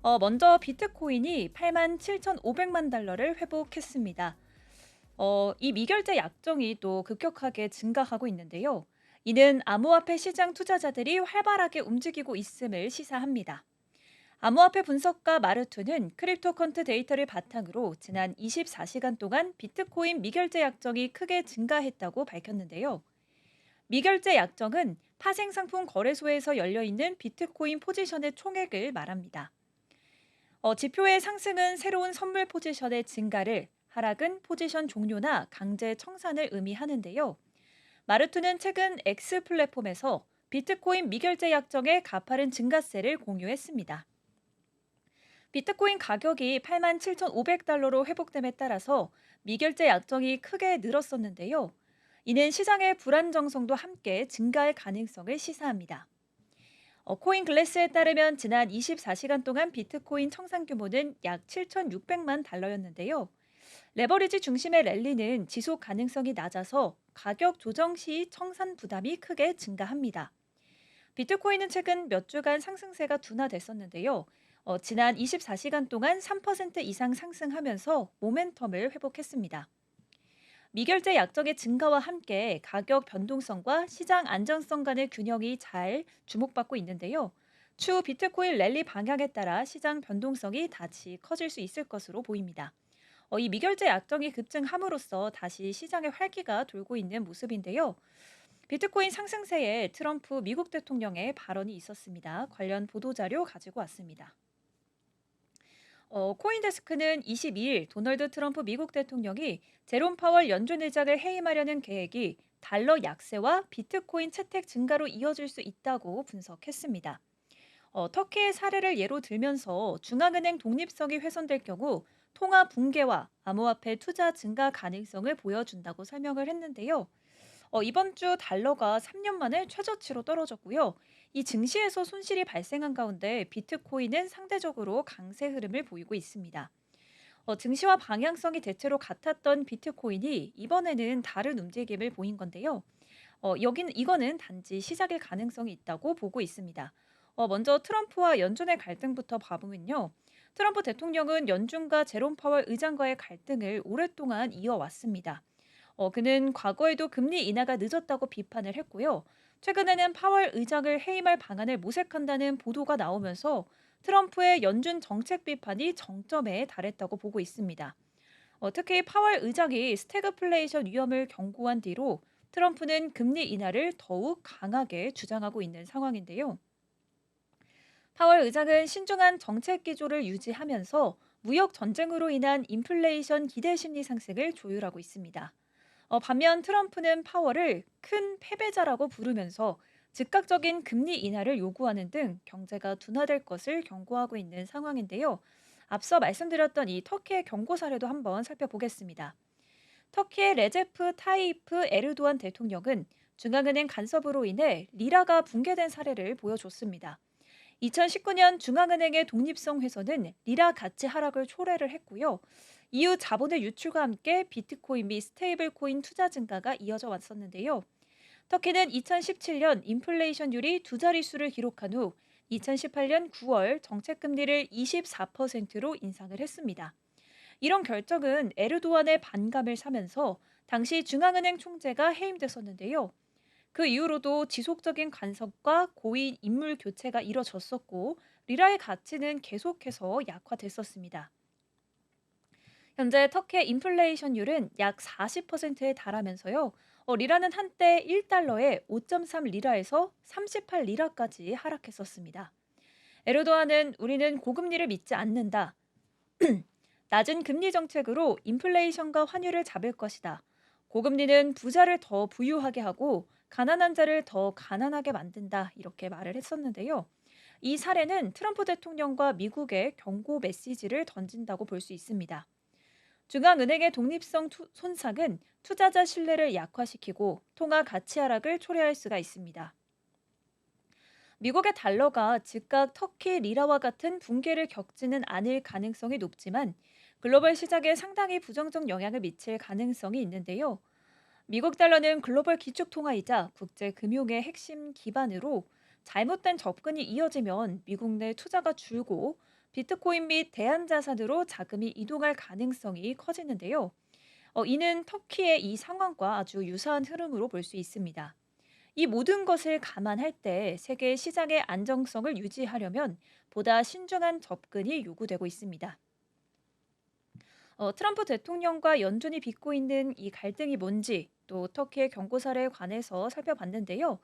먼저 비트코인이 87,500만 달러를 회복했습니다. 이 미결제 약정이 또 급격하게 증가하고 있는데요. 이는 암호화폐 시장 투자자들이 활발하게 움직이고 있음을 시사합니다. 암호화폐 분석가 마르투는 크립토컨트 데이터를 바탕으로 지난 24시간 동안 비트코인 미결제 약정이 크게 증가했다고 밝혔는데요. 미결제 약정은 파생상품 거래소에서 열려있는 비트코인 포지션의 총액을 말합니다. 지표의 상승은 새로운 선물 포지션의 증가를, 하락은 포지션 종료나 강제 청산을 의미하는데요. 마르투는 최근 X 플랫폼에서 비트코인 미결제 약정의 가파른 증가세를 공유했습니다. 비트코인 가격이 87,500달러로 회복됨에 따라서 미결제 약정이 크게 늘었었는데요. 이는 시장의 불안정성도 함께 증가할 가능성을 시사합니다. 코인 글래스에 따르면 지난 24시간 동안 비트코인 청산 규모는 약 7,600만 달러였는데요. 레버리지 중심의 랠리는 지속 가능성이 낮아서 가격 조정 시 청산 부담이 크게 증가합니다. 비트코인은 최근 몇 주간 상승세가 둔화됐었는데요. 지난 24시간 동안 3% 이상 상승하면서 모멘텀을 회복했습니다. 미결제 약정의 증가와 함께 가격 변동성과 시장 안정성 간의 균형이 잘 주목받고 있는데요. 추후 비트코인 랠리 방향에 따라 시장 변동성이 다시 커질 수 있을 것으로 보입니다. 이 미결제 약정이 급증함으로써 다시 시장의 활기가 돌고 있는 모습인데요. 비트코인 상승세에 트럼프 미국 대통령의 발언이 있었습니다. 관련 보도자료 가지고 왔습니다. 코인데스크는 22일 도널드 트럼프 미국 대통령이 제롬 파월 연준 의장을 해임하려는 계획이 달러 약세와 비트코인 채택 증가로 이어질 수 있다고 분석했습니다. 터키의 사례를 예로 들면서 중앙은행 독립성이 훼손될 경우 통화 붕괴와 암호화폐 투자 증가 가능성을 보여준다고 설명을 했는데요. 이번 주 달러가 3년 만에 최저치로 떨어졌고요. 이 증시에서 손실이 발생한 가운데 비트코인은 상대적으로 강세 흐름을 보이고 있습니다. 증시와 방향성이 대체로 같았던 비트코인이 이번에는 다른 움직임을 보인 건데요. 이거는 단지 시작일 가능성이 있다고 보고 있습니다. 먼저 트럼프와 연준의 갈등부터 봐보면요. 트럼프 대통령은 연준과 제롬 파월 의장과의 갈등을 오랫동안 이어왔습니다. 그는 과거에도 금리 인하가 늦었다고 비판을 했고요. 최근에는 파월 의장을 해임할 방안을 모색한다는 보도가 나오면서 트럼프의 연준 정책 비판이 정점에 달했다고 보고 있습니다. 특히 파월 의장이 스태그플레이션 위험을 경고한 뒤로 트럼프는 금리 인하를 더욱 강하게 주장하고 있는 상황인데요. 파월 의장은 신중한 정책 기조를 유지하면서 무역 전쟁으로 인한 인플레이션 기대 심리 상승을 조율하고 있습니다. 반면 트럼프는 파월을 큰 패배자라고 부르면서 즉각적인 금리 인하를 요구하는 등 경제가 둔화될 것을 경고하고 있는 상황인데요. 앞서 말씀드렸던 이 터키의 경고 사례도 한번 살펴보겠습니다. 터키의 레제프 타이프 에르도안 대통령은 중앙은행 간섭으로 인해 리라가 붕괴된 사례를 보여줬습니다. 2019년 중앙은행의 독립성 훼손은 리라 가치 하락을 초래를 했고요. 이후 자본의 유출과 함께 비트코인 및 스테이블코인 투자 증가가 이어져 왔었는데요. 터키는 2017년 인플레이션율이 두 자릿수를 기록한 후 2018년 9월 정책금리를 24%로 인상을 했습니다. 이런 결정은 에르도안의 반감을 사면서 당시 중앙은행 총재가 해임됐었는데요. 그 이후로도 지속적인 간섭과 고위 인물 교체가 이뤄졌었고 리라의 가치는 계속해서 약화됐었습니다. 현재 터키의 인플레이션율은 약 40%에 달하면서요. 리라는 한때 1달러에 5.3 리라에서 38 리라까지 하락했었습니다. 에르도안은 우리는 고금리를 믿지 않는다. 낮은 금리 정책으로 인플레이션과 환율을 잡을 것이다. 고금리는 부자를 더 부유하게 하고 가난한 자를 더 가난하게 만든다. 이렇게 말을 했었는데요. 이 사례는 트럼프 대통령과 미국의 경고 메시지를 던진다고 볼 수 있습니다. 중앙은행의 독립성 손상은 투자자 신뢰를 약화시키고 통화 가치 하락을 초래할 수가 있습니다. 미국의 달러가 즉각 터키 리라와 같은 붕괴를 겪지는 않을 가능성이 높지만 글로벌 시장에 상당히 부정적 영향을 미칠 가능성이 있는데요. 미국 달러는 글로벌 기축통화이자 국제 금융의 핵심 기반으로 잘못된 접근이 이어지면 미국 내 투자가 줄고 비트코인 및 대안자산으로 자금이 이동할 가능성이 커지는데요. 이는 터키의 이 상황과 아주 유사한 흐름으로 볼 수 있습니다. 이 모든 것을 감안할 때 세계 시장의 안정성을 유지하려면 보다 신중한 접근이 요구되고 있습니다. 트럼프 대통령과 연준이 빚고 있는 이 갈등이 뭔지 또 터키의 경고 사례에 관해서 살펴봤는데요.